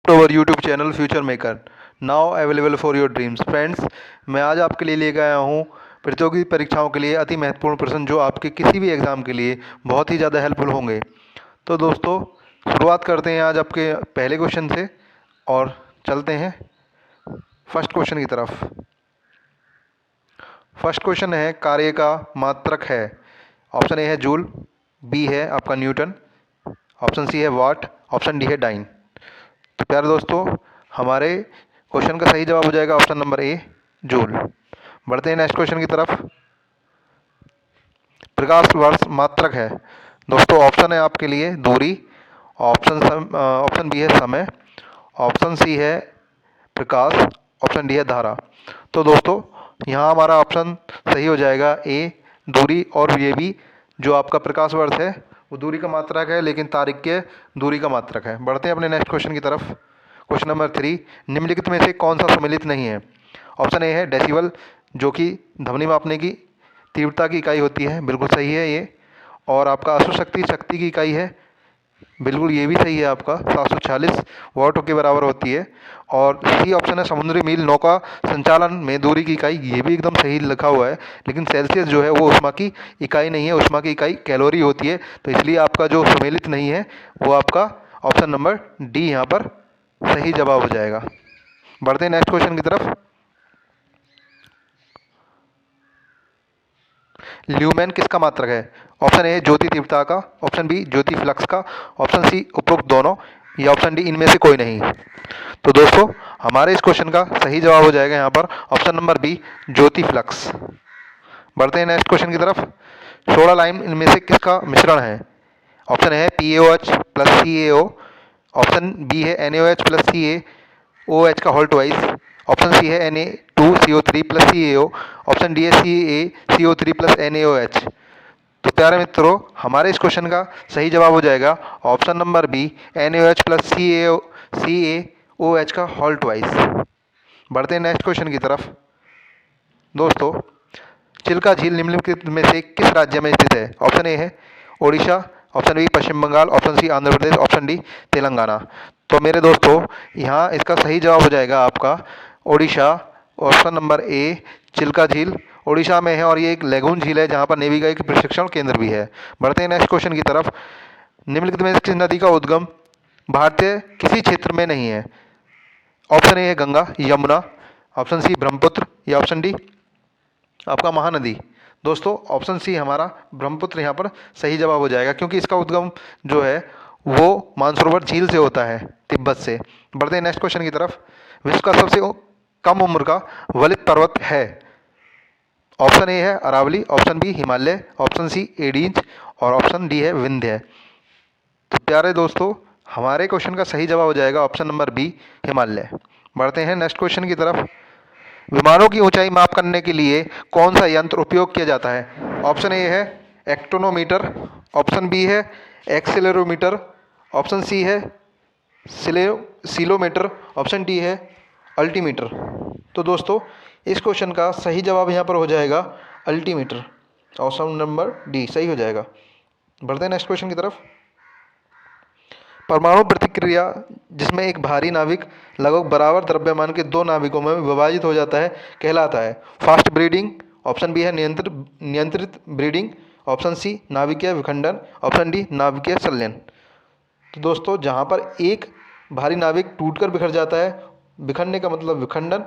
to our YouTube channel future maker now available for your dreams. Friends, मैं आज आपके लिए लेकर आया हूँ प्रतियोगी परीक्षाओं के लिए अति महत्वपूर्ण प्रश्न जो आपके किसी भी एग्ज़ाम के लिए बहुत ही ज़्यादा हेल्पफुल होंगे। तो दोस्तों, शुरुआत करते हैं आज आपके पहले क्वेश्चन से और चलते हैं फर्स्ट क्वेश्चन की तरफ। फर्स्ट क्वेश्चन है, कार्य का मात्रक है। ऑप्शन ए है जूल, बी है आपका न्यूटन, ऑप्शन सी है वाट, ऑप्शन डी है डाइन। तो प्यारे दोस्तों, हमारे क्वेश्चन का सही जवाब हो जाएगा ऑप्शन नंबर ए, जूल। बढ़ते हैं नेक्स्ट क्वेश्चन की तरफ। प्रकाश वर्ष मात्रक है। दोस्तों, ऑप्शन है आपके लिए दूरी, ऑप्शन बी है समय, ऑप्शन सी है प्रकाश, ऑप्शन डी है धारा। तो दोस्तों, यहाँ हमारा ऑप्शन सही हो जाएगा ए, दूरी, और ये भी जो आपका प्रकाश वर्ष है वो दूरी का मात्रक है, लेकिन तारिक्य दूरी का मात्रक है। बढ़ते हैं अपने नेक्स्ट क्वेश्चन की तरफ। क्वेश्चन नंबर 3, निम्नलिखित में से कौन सा सम्मिलित नहीं है। ऑप्शन ए है डेसिबल, जो कि ध्वनि मापने की तीव्रता की इकाई होती है, बिल्कुल सही है ये। और आपका अश्व शक्ति शक्ति की इकाई है, बिल्कुल ये भी सही है आपका, 746 वाट के बराबर होती है। और सी ऑप्शन है समुद्री मील नौका संचालन में दूरी की इकाई, ये भी एकदम सही लिखा हुआ है। लेकिन सेल्सियस जो है वो ऊष्मा की इकाई नहीं है, ऊष्मा की इकाई कैलोरी होती है। तो इसलिए आपका जो सम्मिलित नहीं है वो आपका ऑप्शन नंबर डी यहाँ पर सही जवाब हो जाएगा। बढ़ते हैं नेक्स्ट क्वेश्चन की तरफ। ल्यूमेन किसका मात्रक है। ऑप्शन ए ज्योति तीव्रता का, ऑप्शन बी ज्योति फ्लक्स का, ऑप्शन सी उपरोक्त दोनों, या ऑप्शन डी इनमें से कोई नहीं। तो दोस्तों, हमारे इस क्वेश्चन का सही जवाब हो जाएगा यहाँ पर ऑप्शन नंबर बी, ज्योति फ्लक्स। बढ़ते हैं नेक्स्ट क्वेश्चन की तरफ। सोडा लाइम इनमें से किसका मिश्रण है। ऑप्शन है PaOH plus CaO, option B है NaOH प्लस CaOH का होल ट्वाइस, ऑप्शन सी है Na2CO3 plus CaO, option D है CaCO3 प्लस NaOH। तो प्यारे मित्रों, हमारे इस क्वेश्चन का सही जवाब हो जाएगा option number B, NaOH plus CaOH का होल ट्वाइस। बढ़ते हैं नेक्स्ट क्वेश्चन की तरफ। दोस्तों, चिल्का झील निम्नलिखित में से किस राज्य में स्थित है। ऑप्शन ए है ओडिशा, ऑप्शन बी पश्चिम Bengal, option C Andhra Pradesh, option D Telangana. तो मेरे दोस्तों, यहाँ इसका सही जवाब हो जाएगा आपका Odisha, option number A, Chilka झील ओडिशा में है। और ये एक लेगून झील है जहाँ पर नेवी का एक प्रशिक्षण केंद्र भी है। बढ़ते हैं नेक्स्ट क्वेश्चन की तरफ। निम्नलिखित में से किस नदी का उद्गम भारतीय किसी क्षेत्र में नहीं है। ऑप्शन ए है गंगा, यमुना, ऑप्शन सी ब्रह्मपुत्र, या ऑप्शन डी आपका महानदी। दोस्तों, ऑप्शन सी हमारा ब्रह्मपुत्र यहाँ पर सही जवाब हो जाएगा, क्योंकि इसका उद्गम जो है वो मानसरोवर झील से होता है, तिब्बत से। बढ़ते हैं नेक्स्ट क्वेश्चन की तरफ। विश्व का सबसे कम उम्र का वलित पर्वत है। ऑप्शन ए है Aravalli, option B Himalaya, option C Andes, और ऑप्शन डी है विंध्य। तो प्यारे दोस्तों, हमारे क्वेश्चन का सही जवाब हो जाएगा ऑप्शन नंबर बी, हिमालय। बढ़ते हैं नेक्स्ट क्वेश्चन की तरफ। विमानों की ऊंचाई माप करने के लिए कौन सा यंत्र उपयोग किया जाता है। ऑप्शन ए है एक्टोनोमीटर, ऑप्शन बी है एक्सेलेरोमीटर, ऑप्शन सी है सीलोमीटर, ऑप्शन डी है अल्टीमीटर। तो दोस्तों, इस क्वेश्चन का सही जवाब यहाँ पर हो जाएगा अल्टीमीटर, ऑप्शन नंबर डी सही हो जाएगा। बढ़ते हैं नेक्स्ट क्वेश्चन की तरफ। परमाणु प्रतिक्रिया जिसमें एक भारी नाभिक लगभग बराबर द्रव्यमान के दो नाभिकों में विभाजित हो जाता है कहलाता है। फास्ट ब्रीडिंग, ऑप्शन बी है नियंत्रित ब्रीडिंग, ऑप्शन सी नाभिकीय विखंडन, ऑप्शन डी नाभिकीय संलयन। तो दोस्तों, जहाँ पर एक भारी नाभिक टूटकर बिखर जाता है, बिखरने का मतलब विखंडन,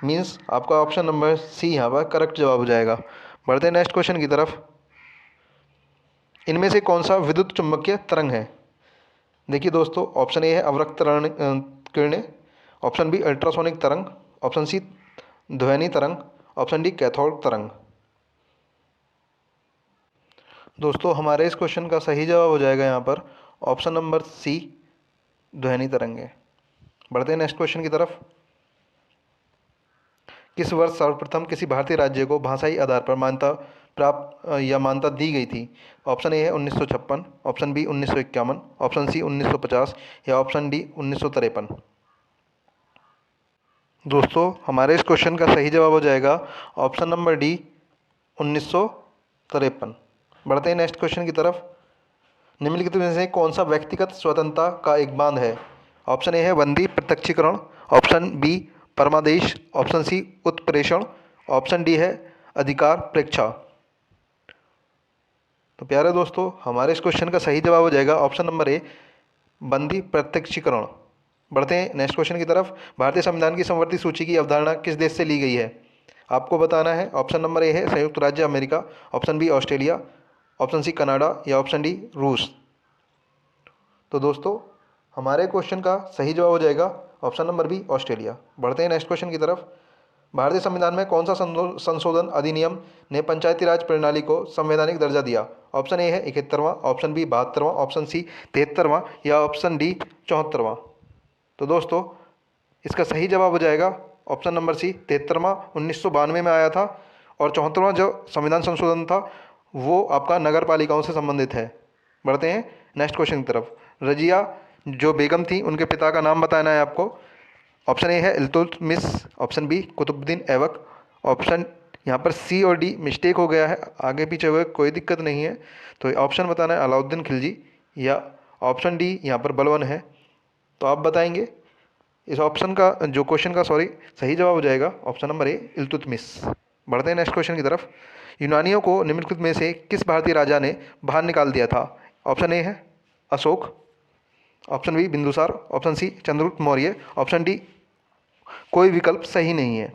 मीन्स आपका ऑप्शन नंबर सी यहाँ पर करेक्ट जवाब हो जाएगा। बढ़ते हैं नेक्स्ट क्वेश्चन की तरफ। इनमें से कौन सा विद्युत चुम्बकीय तरंग है। देखिए दोस्तों, ऑप्शन ए है अवरक्त किरणें, ऑप्शन बी अल्ट्रासोनिक तरंग, ऑप्शन सी ध्वनि तरंग, ऑप्शन डी कैथोड तरंग। दोस्तों, हमारे इस क्वेश्चन का सही जवाब हो जाएगा यहाँ पर ऑप्शन नंबर सी, ध्वनि तरंगे। बढ़ते हैं नेक्स्ट क्वेश्चन की तरफ। किस वर्ष सर्वप्रथम किसी भारतीय राज्य को भाषाई आधार पर मान्यता प्राप्त या मान्यता दी गई थी। ऑप्शन ए है 1956, ऑप्शन बी 1951, ऑप्शन सी 1950, या ऑप्शन डी 1953। दोस्तों, हमारे इस क्वेश्चन का सही जवाब हो जाएगा ऑप्शन नंबर डी, 1953। बढ़ते हैं नेक्स्ट क्वेश्चन की तरफ। निम्नलिखित में से कौन सा व्यक्तिगत स्वतंत्रता का एक बांध है। ऑप्शन ए है बंदी प्रत्यक्षीकरण, ऑप्शन बी परमादेश, ऑप्शन सी उत्प्रेषण, ऑप्शन डी है अधिकार प्रेक्षा। तो प्यारे दोस्तों, हमारे इस क्वेश्चन का सही जवाब हो जाएगा ऑप्शन नंबर ए बंदी प्रत्यक्षीकरण। बढ़ते हैं नेक्स्ट क्वेश्चन की तरफ। भारतीय संविधान की समवर्ती सूची की अवधारणा किस देश से ली गई है? आपको बताना है। ऑप्शन नंबर ए है संयुक्त राज्य America, option B Australia, option C Canada या ऑप्शन डी रूस। तो दोस्तों, हमारे क्वेश्चन का सही जवाब हो जाएगा ऑप्शन नंबर बी ऑस्ट्रेलिया। बढ़ते हैं नेक्स्ट क्वेश्चन की तरफ। भारतीय संविधान में कौन सा संशोधन अधिनियम ने पंचायती राज प्रणाली को संवैधानिक दर्जा दिया? ऑप्शन ए है 71वां, ऑप्शन बी 72वां, ऑप्शन सी 73वां या ऑप्शन डी 74वां। तो दोस्तों, इसका सही जवाब हो जाएगा ऑप्शन नंबर सी 73वां। 1992 में आया था और 74वां जो संविधान संशोधन था वो आपका नगर पालिकाओं से संबंधित है। बढ़ते हैं नेक्स्ट क्वेश्चन की तरफ। रजिया जो बेगम थी उनके पिता का नाम बताना है आपको। ऑप्शन ए है Iltutmish, option B Qutubuddin Aibak, option यहाँ पर सी और डी मिस्टेक हो गया है, आगे पीछे हुए कोई दिक्कत नहीं है। तो ऑप्शन बताना है अलाउद्दीन खिलजी या ऑप्शन डी यहाँ पर बलवन है। तो आप बताएंगे इस ऑप्शन का जो क्वेश्चन का सही जवाब हो जाएगा ऑप्शन नंबर ए इल्तुतमिश। बढ़ते हैं नेक्स्ट क्वेश्चन की तरफ। यूनानियों को निम्नलिखित में से किस भारतीय राजा ने बाहर निकाल दिया था? ऑप्शन ए है Ashok, option B Bindusar, option C Chandragupta Maurya, option D कोई विकल्प सही नहीं है।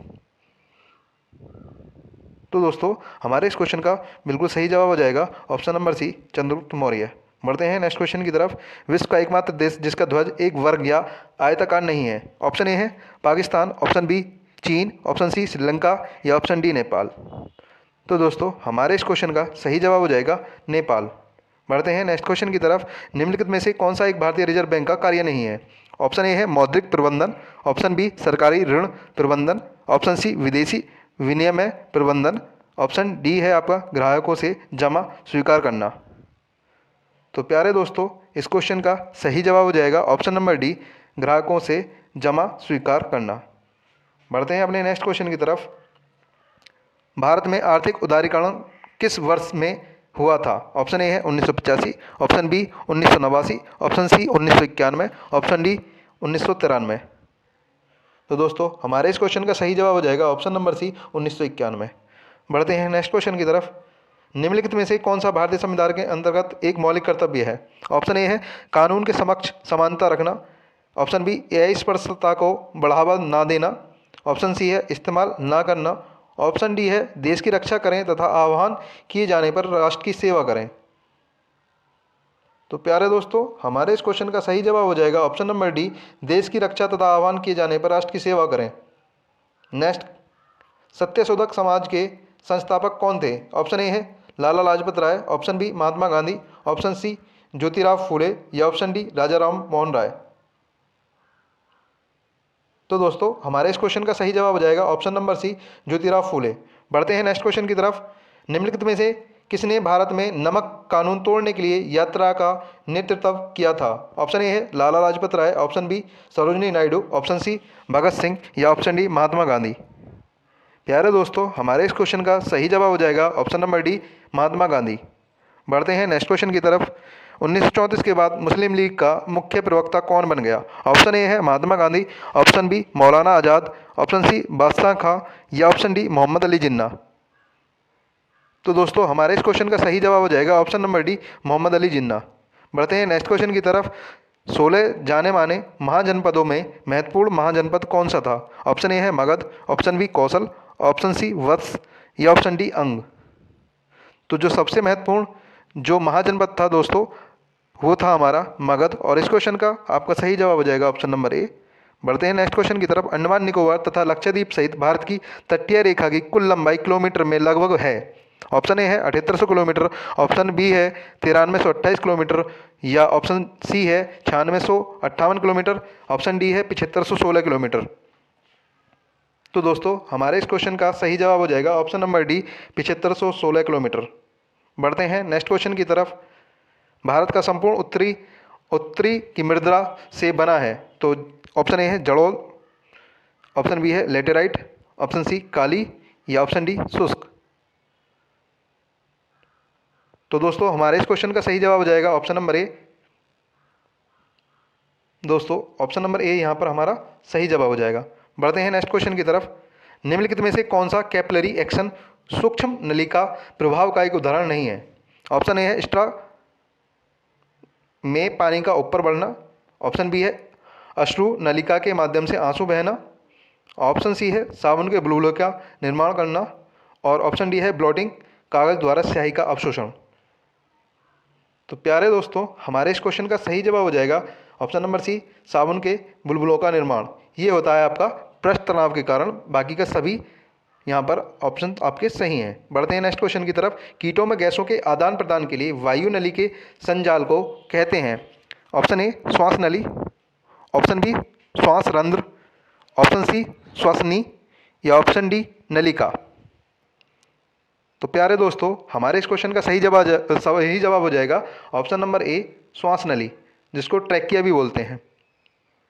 तो दोस्तों, हमारे इस क्वेश्चन का बिल्कुल सही जवाब हो जाएगा option number C Chandragupta Maurya. बढ़ते हैं नेक्स्ट क्वेश्चन की तरफ। विश्व का एकमात्र देश जिसका ध्वज एक वर्ग या आयताकार नहीं है? ऑप्शन ए है पाकिस्तान, ऑप्शन बी चीन, ऑप्शन सी श्रीलंका या ऑप्शन डी नेपाल। तो दोस्तों, हमारे इस क्वेश्चन का सही जवाब हो जाएगा नेपाल। बढ़ते हैं नेक्स्ट क्वेश्चन की तरफ। निम्नलिखित में से कौन सा एक भारतीय रिजर्व बैंक का कार्य नहीं है? ऑप्शन ए है मौद्रिक प्रबंधन, ऑप्शन बी सरकारी ऋण प्रबंधन, ऑप्शन सी विदेशी विनिमय प्रबंधन, ऑप्शन डी है आपका ग्राहकों से जमा स्वीकार करना। तो प्यारे दोस्तों, इस क्वेश्चन का सही जवाब हो जाएगा ऑप्शन नंबर डी ग्राहकों से जमा स्वीकार करना। बढ़ते हैं अपने नेक्स्ट क्वेश्चन की तरफ। भारत में आर्थिक उदारीकरण किस वर्ष में हुआ था? ऑप्शन ए है 1985, option B 1989, option C 1991, option D 1993। तो दोस्तों, हमारे इस क्वेश्चन का सही जवाब हो जाएगा ऑप्शन नंबर सी 1991। बढ़ते हैं नेक्स्ट क्वेश्चन की तरफ। निम्नलिखित में से कौन सा भारतीय संविधान के अंतर्गत एक मौलिक कर्तव्य है? ऑप्शन ए है कानून के समक्ष समानता रखना, ऑप्शन बी अस्पृश्यता को बढ़ावा ना देना, ऑप्शन सी है इस्तेमाल ना करना, ऑप्शन डी है देश की रक्षा करें तथा आह्वान किए जाने पर राष्ट्र की सेवा करें। तो प्यारे दोस्तों, हमारे इस क्वेश्चन का सही जवाब हो जाएगा ऑप्शन नंबर डी देश की रक्षा तथा आह्वान किए जाने पर राष्ट्र की सेवा करें। नेक्स्ट, सत्यशोधक समाज के संस्थापक कौन थे? ऑप्शन ए है Lala Lajpat Rai, option B Mahatma Gandhi, option C Jyotirao Phule या ऑप्शन डी राजा राम मोहन राय। तो दोस्तों, हमारे इस क्वेश्चन का सही जवाब हो जाएगा ऑप्शन नंबर सी ज्योतिराव फूले। बढ़ते हैं नेक्स्ट क्वेश्चन की तरफ। निम्नलिखित में से किसने भारत में नमक कानून तोड़ने के लिए यात्रा का नेतृत्व किया था? ऑप्शन ए है Lala Lajpat Rai, option B Sarojini Naidu, option C Bhagat Singh या ऑप्शन डी महात्मा गांधी। प्यारे दोस्तों, हमारे इस क्वेश्चन का सही जवाब हो जाएगा option number D Mahatma Gandhi. बढ़ते हैं नेक्स्ट क्वेश्चन की तरफ। 1934 के बाद मुस्लिम लीग का मुख्य प्रवक्ता कौन बन गया? ऑप्शन ए है महात्मा गांधी, ऑप्शन बी मौलाना आज़ाद, ऑप्शन सी बादशाह खां या ऑप्शन डी मोहम्मद अली जिन्ना। तो दोस्तों, हमारे इस क्वेश्चन का सही जवाब हो जाएगा option number D Mohammad Ali Jinnah. बढ़ते हैं नेक्स्ट क्वेश्चन की तरफ। 16 जाने माने महाजनपदों में महत्वपूर्ण महाजनपद कौन सा था? ऑप्शन ए है मगध, ऑप्शन बी कौशल, ऑप्शन सी वत्स या ऑप्शन डी अंग। तो जो सबसे महत्वपूर्ण जो महाजनपद था दोस्तों वो था हमारा मगध, और इस क्वेश्चन का आपका सही जवाब हो जाएगा ऑप्शन नंबर ए। बढ़ते हैं नेक्स्ट क्वेश्चन की तरफ। अंडमान निकोबार तथा लक्षद्वीप सहित भारत की तटीय रेखा की कुल लंबाई किलोमीटर में लगभग है? ऑप्शन ए है 7800 किलोमीटर, ऑप्शन बी है 9328 किलोमीटर या ऑप्शन सी है 9658 किलोमीटर, ऑप्शन डी है 7516 किलोमीटर। तो दोस्तों, हमारे इस क्वेश्चन का सही जवाब हो जाएगा ऑप्शन नंबर डी 7516 किलोमीटर। बढ़ते हैं नेक्स्ट क्वेश्चन की तरफ। भारत का संपूर्ण उत्तरी की मृदा से बना है? तो ऑप्शन ए है जड़ोल, ऑप्शन बी है लेटेराइट, ऑप्शन सी काली या ऑप्शन डी शुष्क। तो दोस्तों, हमारे इस क्वेश्चन का सही जवाब हो जाएगा ऑप्शन नंबर ए दोस्तों ऑप्शन नंबर ए यहाँ पर हमारा सही जवाब हो जाएगा। बढ़ते हैं नेक्स्ट क्वेश्चन की तरफ। निम्नलिखित में से कौन सा कैपिलरी एक्शन सूक्ष्म नलिका प्रभाव का एक उदाहरण नहीं है? ऑप्शन ए है स्ट्रा में पानी का ऊपर बढ़ना, ऑप्शन बी है अश्रु नलिका के माध्यम से आंसू बहना, ऑप्शन सी है साबुन के बुलबुलों का निर्माण करना, और ऑप्शन डी है ब्लॉटिंग कागज द्वारा स्याही का अवशोषण। तो प्यारे दोस्तों, हमारे इस क्वेश्चन का सही जवाब हो जाएगा ऑप्शन नंबर सी, साबुन के बुलबुलों का निर्माण। ये होता है आपका पृष्ठ तनाव के कारण। बाकी का सभी यहाँ पर ऑप्शन आपके सही हैं। बढ़ते हैं नेक्स्ट क्वेश्चन की तरफ। कीटों में गैसों के आदान प्रदान के लिए वायु नली के संजाल को कहते हैं? ऑप्शन ए श्वास नली, ऑप्शन बी श्वास रंध्र, ऑप्शन सी श्वसनी, या ऑप्शन डी नलिका। तो प्यारे दोस्तों, हमारे इस क्वेश्चन का सही जवाब हो जाएगा ऑप्शन नंबर ए श्वास नली, जिसको ट्रैकिया भी बोलते हैं।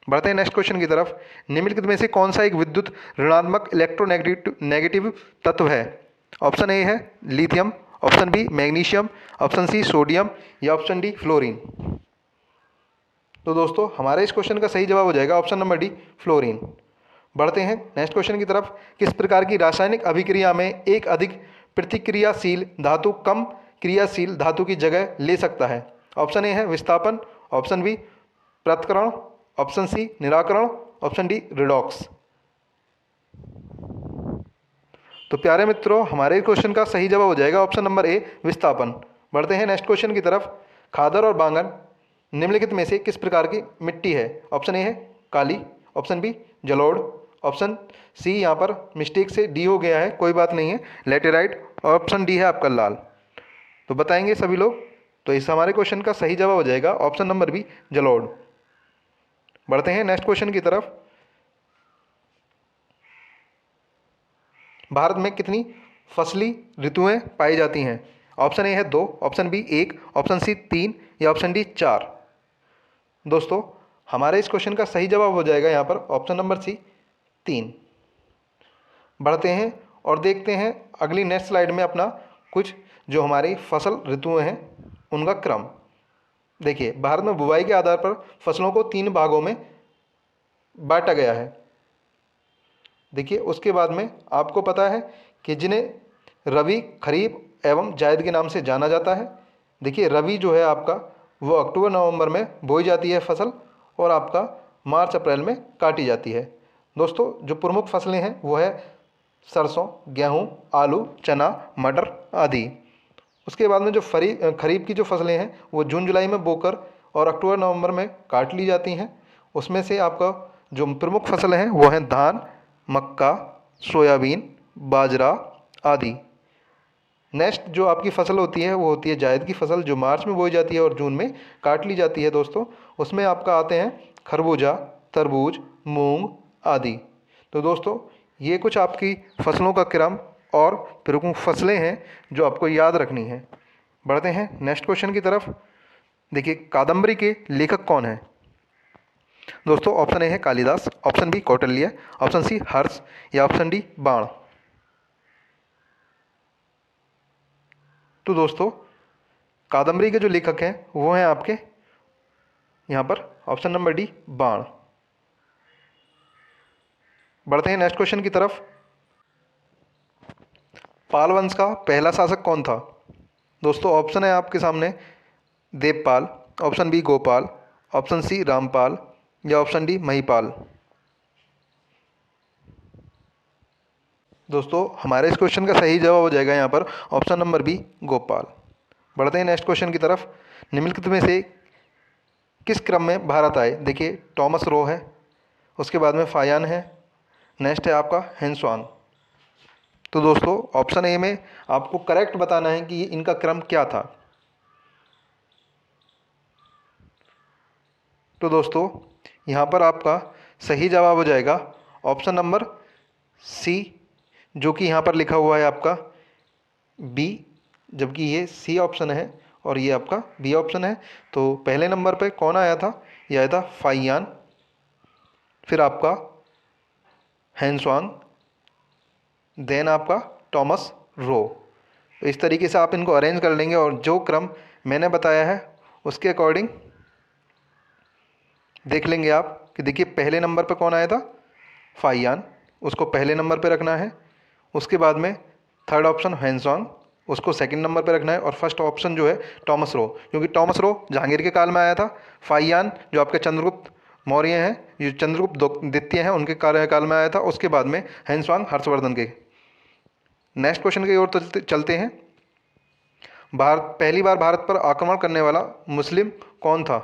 बढ़ते हैं नेक्स्ट क्वेश्चन की तरफ। निम्नलिखित में से कौन सा एक विद्युत ऋणात्मक इलेक्ट्रोनेगेटिव तत्व है? ऑप्शन ए है lithium, option B magnesium, option C sodium, या ऑप्शन डी फ्लोरीन। तो दोस्तों, हमारे इस क्वेश्चन का सही जवाब हो जाएगा ऑप्शन नंबर डी फ्लोरीन। बढ़ते हैं नेक्स्ट क्वेश्चन की तरफ। किस प्रकार की रासायनिक अभिक्रिया में एक अधिक प्रतिक्रियाशील धातु कम क्रियाशील धातु की जगह ले सकता है? ऑप्शन ए है विस्थापन, ऑप्शन बी पृथक्करण, ऑप्शन सी निराकरण, ऑप्शन डी रिडॉक्स। तो प्यारे मित्रों, हमारे क्वेश्चन का सही जवाब हो जाएगा ऑप्शन नंबर ए विस्थापन। बढ़ते हैं नेक्स्ट क्वेश्चन की तरफ। खादर और बांगन निम्नलिखित में से किस प्रकार की मिट्टी है? ऑप्शन ए है काली, ऑप्शन बी जलोढ़, ऑप्शन सी यहाँ पर मिस्टेक से डी हो गया है, कोई बात नहीं है, लेटेराइट, और ऑप्शन डी है आपका लाल। तो बताएंगे सभी लोग। तो इस हमारे क्वेश्चन का सही जवाब हो जाएगा ऑप्शन नंबर बी जलोढ़। बढ़ते हैं नेक्स्ट क्वेश्चन की तरफ। भारत में कितनी फसली ऋतुएं पाई जाती हैं? ऑप्शन ए है 2, ऑप्शन बी 1, ऑप्शन सी 3, या ऑप्शन डी 4। दोस्तों, हमारे इस क्वेश्चन का सही जवाब हो जाएगा यहाँ पर ऑप्शन नंबर सी 3। बढ़ते हैं और देखते हैं अगली नेक्स्ट स्लाइड में अपना कुछ जो हमारी फसल ऋतुएं हैं उनका क्रम। देखिए, भारत में बुवाई के आधार पर फसलों को 3 भागों में बांटा गया है। देखिए, उसके बाद में आपको पता है कि जिन्हें रबी, खरीफ एवं जायद के नाम से जाना जाता है। देखिए, रबी जो है आपका वो अक्टूबर नवंबर में बोई जाती है फसल, और आपका मार्च अप्रैल में काटी जाती है। दोस्तों, जो प्रमुख फसलें हैं वो है सरसों, गेहूँ, आलू, चना, मटर आदि। उसके बाद में जो खरीफ की जो फसलें हैं वो जून जुलाई में बोकर और अक्टूबर नवंबर में काट ली जाती हैं। उसमें से आपका जो प्रमुख फसल हैं वो हैं धान, मक्का, सोयाबीन, बाजरा आदि। नेक्स्ट जो आपकी फसल होती है वो होती है जायद की फसल, जो मार्च में बोई जाती है और जून में काट ली जाती है। दोस्तों, उसमें आपका आते हैं खरबूजा, तरबूज, मूंग आदि। तो दोस्तों, ये कुछ आपकी फसलों का क्रम और प्रमुख फसलें हैं जो आपको याद रखनी है। बढ़ते हैं नेक्स्ट क्वेश्चन की तरफ। देखिए, कादम्बरी के लेखक कौन हैं? दोस्तों, ऑप्शन ए है Kalidas, option B Kautilya, option C Harsha, या ऑप्शन डी बाण। तो दोस्तों, कादम्बरी के जो लेखक हैं वो हैं आपके यहाँ पर ऑप्शन नंबर डी बाण। बढ़ते हैं नेक्स्ट क्वेश्चन की तरफ। पाल वंश का पहला शासक कौन था? दोस्तों, ऑप्शन है आपके सामने Devpal, option B Gopal, option C Rampal, या ऑप्शन डी महिपाल। दोस्तों, हमारे इस क्वेश्चन का सही जवाब हो जाएगा यहाँ पर ऑप्शन नंबर बी गोपाल। बढ़ते हैं नेक्स्ट क्वेश्चन की तरफ। निम्नलिखित में से किस क्रम में भारत आए? देखिए, टॉमस रो है, उसके बाद में फायान है, नेक्स्ट है आपका हेंसवांग। तो दोस्तों, ऑप्शन ए में आपको करेक्ट बताना है कि इनका क्रम क्या था। तो दोस्तों, यहाँ पर आपका सही जवाब हो जाएगा ऑप्शन नंबर सी, जो कि यहाँ पर लिखा हुआ है आपका बी, जबकि ये सी ऑप्शन है और ये आपका बी ऑप्शन है। तो पहले नंबर पे कौन आया था? ये आया था फाइयान, फिर आपका हेंसवांग, देन आपका टॉमस रो। तो इस तरीके से आप इनको अरेंज कर लेंगे और जो क्रम मैंने बताया है उसके अकॉर्डिंग देख लेंगे आप कि देखिए पहले नंबर पर कौन आया था, फाइयान, उसको पहले नंबर पे रखना है। उसके बाद में थर्ड ऑप्शन हेनसोंग, उसको सेकंड नंबर पे रखना है। और फर्स्ट ऑप्शन जो है टॉमस रो, क्योंकि टॉमस रो जहांगीर के काल में आया था। फाइयान जो आपके चंद्रगुप्त मौर्य हैं, जो चंद्रगुप्त द्वितीय हैं, उनके काल में आया था। उसके बाद में हेनसोंग हर्षवर्धन के। नेक्स्ट क्वेश्चन की ओर चलते हैं। पहली बार भारत पर आक्रमण करने वाला मुस्लिम कौन था?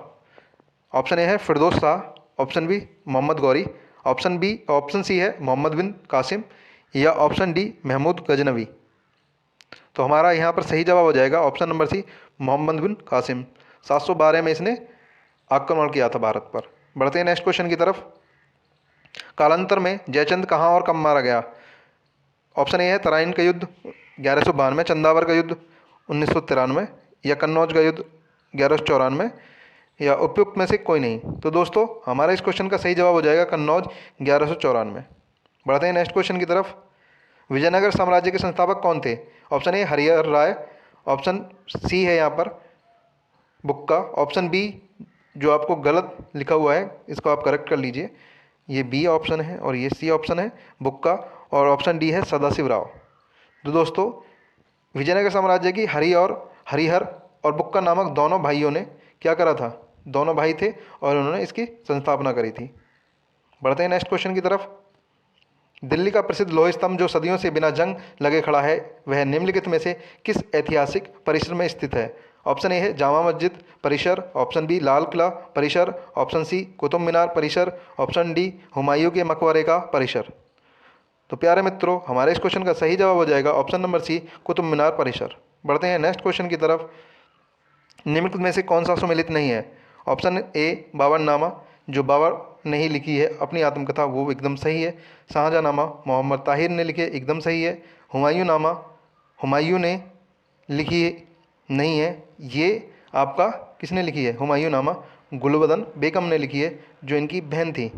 ऑप्शन ए है Firdaus Shah, option B Mohammad Ghori, option C है मोहम्मद बिन कासिम, या ऑप्शन डी महमूद गजनवी। तो हमारा यहाँ पर सही जवाब हो जाएगा ऑप्शन नंबर सी, मोहम्मद बिन कासिम। 712 में इसने आक्रमण किया था भारत पर। बढ़ते हैं नेक्स्ट क्वेश्चन की तरफ। कालांतर में जयचंद कहाँ और कब मारा गया? ऑप्शन ए है तराइन का युद्ध 1192, चंदावर का युद्ध 1993, या कन्नौज का युद्ध 1194, या उपयुक्त में से कोई नहीं। तो दोस्तों हमारा इस क्वेश्चन का सही जवाब हो जाएगा कन्नौज 1194। बढ़ते हैं नेक्स्ट क्वेश्चन की तरफ। विजयनगर साम्राज्य के संस्थापक कौन थे? Option A Harihar Rai, option C है यहाँ पर बुक्का, ऑप्शन बी जो आपको गलत लिखा हुआ है इसको आप करेक्ट कर लीजिए, ये बी ऑप्शन है और ये सी ऑप्शन है बुक्का, और ऑप्शन डी है सदाशिव राव। तो दोस्तों विजयनगर साम्राज्य की हरिहर और बुक्का नामक दोनों भाइयों ने क्या करा था? दोनों भाई थे और उन्होंने इसकी संस्थापना करी थी। बढ़ते हैं नेक्स्ट क्वेश्चन की तरफ। दिल्ली का प्रसिद्ध लोह स्तंभ जो सदियों से बिना जंग लगे खड़ा है, वह निम्नलिखित में से किस ऐतिहासिक परिसर में स्थित है? ऑप्शन ए है जामा मस्जिद परिसर, ऑप्शन बी लाल किला परिसर, ऑप्शन सी कुतुब मीनार परिसर, ऑप्शन डी हुमायूं के मकबरे का परिसर। तो प्यारे मित्रों हमारे इस क्वेश्चन का सही जवाब हो जाएगा ऑप्शन नंबर सी, कुतुब मीनार परिसर। बढ़ते हैं नेक्स्ट क्वेश्चन की तरफ। निम्नलिखित में से कौन सा सुमेलित नहीं है? ऑप्शन ए बाबरनामा, जो बाबर ने ही लिखी है अपनी आत्मकथा, वो एकदम सही है। शाहजहाँनामा मोहम्मद ताहिर ने लिखे, एकदम सही है। हुमायूं नामा हुमायूं ने लिखी नहीं है, ये आपका किसने लिखी है? हुमायूं नामा गुलबदन बेगम ने लिखी है, जो इनकी बहन थी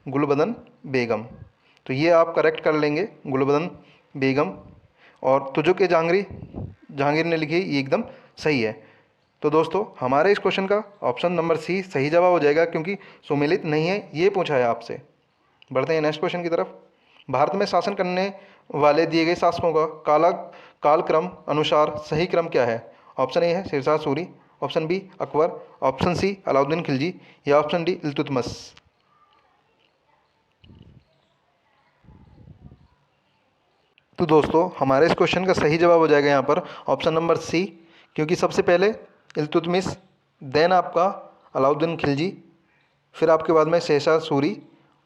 गुलबदन बेगम। तो ये आप करेक्ट कर लेंगे, गुलबदन बेगम। और तुजुक ए जहांगीर ने लिखी, ये एकदम सही है। तो दोस्तों हमारे इस क्वेश्चन का ऑप्शन नंबर सी सही जवाब हो जाएगा, क्योंकि सुमेलित नहीं है, ये पूछा है आपसे। बढ़ते हैं नेक्स्ट क्वेश्चन की तरफ। भारत में शासन करने वाले दिए गए शासकों का कालक्रम अनुसार सही क्रम क्या है? ऑप्शन ए है Sher Shah Suri, option B Akbar, option C Alauddin Khilji, या ऑप्शन डी इल्तुतमिश। तो दोस्तों हमारे इस क्वेश्चन का सही जवाब हो जाएगा यहाँ पर ऑप्शन नंबर सी, क्योंकि सबसे पहले इल्तुतमिश, देन आपका अलाउद्दीन खिलजी, फिर आपके बाद में शेरशाह सूरी,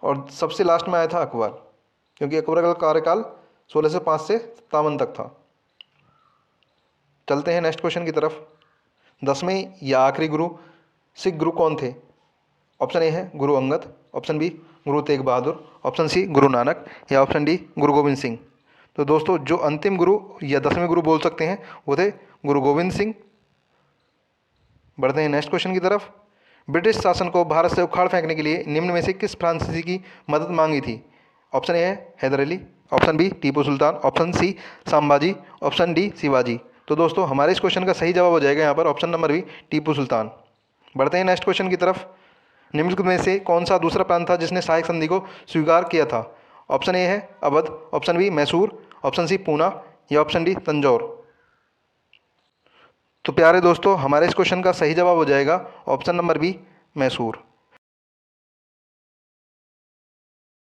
और सबसे लास्ट में आया था अकबर, क्योंकि अकबर का कार्यकाल 1605 से 57 तक था। चलते हैं नेक्स्ट क्वेश्चन की तरफ। 10वें या आखिरी सिख गुरु कौन थे? ऑप्शन ए है Guru Angad, option B Guru Tegh Bahadur, option C Guru Nanak, या ऑप्शन डी गुरु गोविंद सिंह। तो दोस्तों जो अंतिम गुरु या 10वें गुरु बोल सकते हैं वो थे गुरु गोविंद सिंह। बढ़ते हैं नेक्स्ट क्वेश्चन की तरफ। ब्रिटिश शासन को भारत से उखाड़ फेंकने के लिए निम्न में से किस फ्रांसीसी की मदद मांगी थी? ऑप्शन ए है Hyder Ali, option B Tipu Sultan, option C Sambhaji, option D Shivaji. तो दोस्तों हमारे इस क्वेश्चन का सही जवाब हो जाएगा यहाँ पर ऑप्शन नंबर बी टीपू सुल्तान। बढ़ते हैं नेक्स्ट क्वेश्चन की तरफ। निम्नलिखित में से कौन सा दूसरा प्रांत था जिसने सहायक संधि को स्वीकार किया था? ऑप्शन ए है Awadh, option B Mysore, option C Poona, या ऑप्शन डी तंजौर। तो प्यारे दोस्तों हमारे इस क्वेश्चन का सही जवाब हो जाएगा ऑप्शन नंबर बी मैसूर।